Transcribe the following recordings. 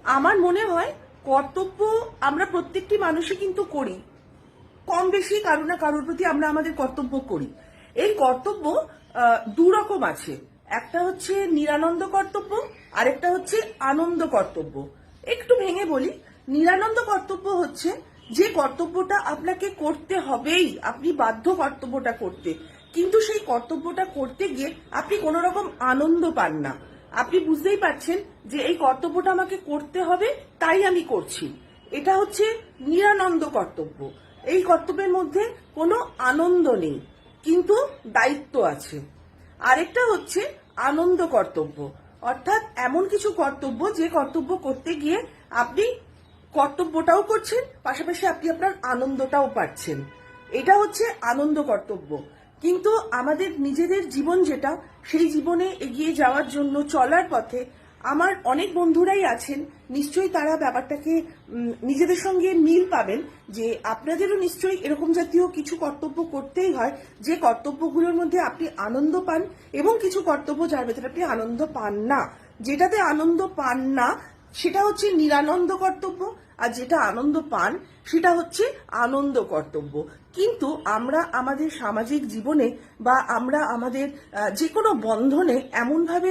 আমার মনে হয় কর্তব্য আমরা প্রত্যেকটি মানুষই কিন্তু করি, কম বেশি কারো না কারোর প্রতি আমরা আমাদের কর্তব্য করি। এই কর্তব্য দু রকম আছে, একটা হচ্ছে নিরানন্দ কর্তব্য, আরেকটা হচ্ছে আনন্দ কর্তব্য। একটু ভেঙে বলি, নিরানন্দ কর্তব্য হচ্ছে যে কর্তব্যটা আপনাকে করতে হবেই, আপনি বাধ্য কর্তব্যটা করতে, কিন্তু সেই কর্তব্যটা করতে গিয়ে আপনি কোনো রকম আনন্দ পান না। আপনি বুঝতেই পারছেন যে এই কর্তব্যটা আমাকে করতে হবে, তাই আমি করছি। এটা হচ্ছে নিরানন্দ কর্তব্য। এই কর্তব্যের মধ্যে কোনো আনন্দ নেই, কিন্তু দায়িত্ব আছে। আরেকটা হচ্ছে আনন্দ কর্তব্য, অর্থাৎ এমন কিছু কর্তব্য যে কর্তব্য করতে গিয়ে আপনি কর্তব্যটাও করছেন, পাশাপাশি আপনি আপনার আনন্দটাও পাচ্ছেন। এটা হচ্ছে আনন্দ কর্তব্য। কিন্তু আমাদের নিজেদের জীবন যেটা, সেই জীবনে এগিয়ে যাওয়ার জন্য চলার পথে আমার অনেক বন্ধুরাই আছেন, নিশ্চয়ই তারা ব্যাপারটাকে নিজেদের সঙ্গে মিল পাবেন যে আপনাদেরও নিশ্চয়ই এরকম জাতীয় কিছু কর্তব্য করতেই হয় যে কর্তব্যগুলোর মধ্যে আপনি আনন্দ পান, এবং কিছু কর্তব্য যার ভেতরে আপনি আনন্দ পান না। যেটাতে আনন্দ পান না সেটা হচ্ছে নিরানন্দ কর্তব্য, আর যেটা আনন্দ পান সেটা হচ্ছে আনন্দ কর্তব্য। কিন্তু আমরা আমাদের সামাজিক জীবনে বা আমরা আমাদের যে কোনো বন্ধনে এমনভাবে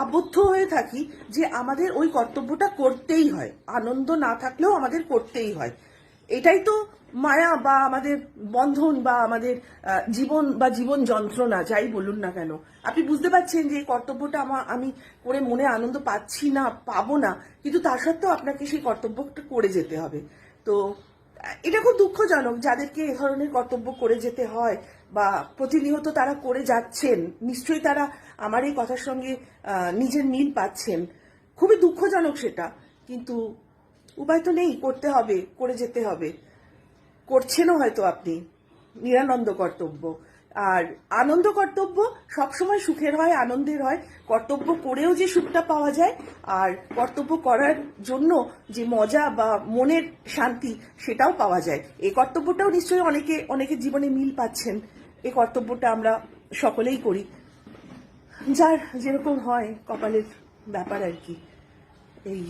আবদ্ধ হয়ে থাকি যে আমাদের ওই কর্তব্যটা করতেই হয়, আনন্দ না থাকলেও আমাদের করতেই হয়। এটাই তো মায়া বা আমাদের বন্ধন বা আমাদের জীবন বা জীবন যন্ত্রণা, যাই বলুন না কেন। আপনি বুঝতে পারছেন যে এই কর্তব্যটা আমি করে মনে আনন্দ পাচ্ছি না, পাবো না, কিন্তু তার সত্ত্বেও আপনাকে সেই কর্তব্যটা করে যেতে হবে। তো এটা খুব দুঃখজনক যাদেরকে এ ধরনের কর্তব্য করে যেতে হয় বা প্রতিনিয়ত তারা করে যাচ্ছেন, নিশ্চয়ই তারা আমার এই কথার সঙ্গে নিজের মিল পাচ্ছেন। খুবই দুঃখজনক সেটা, কিন্তু উপায় তো নেই, করতে হবে, করে যেতে হবে। করছেনও হয়তো আপনি নিরানন্দ কর্তব্য। আর আনন্দ কর্তব্য সবসময় সুখের হয়, আনন্দের হয়। কর্তব্য করেও যে সুখটা পাওয়া যায়, আর কর্তব্য করার জন্য যে মজা বা মনের শান্তি সেটাও পাওয়া যায়। এই কর্তব্যটাও নিশ্চয়ই অনেকের জীবনে মিল পাচ্ছেন। এই কর্তব্যটা আমরা সকলেই করি, যার যেরকম হয় কপালের ব্যাপার আর কি। এই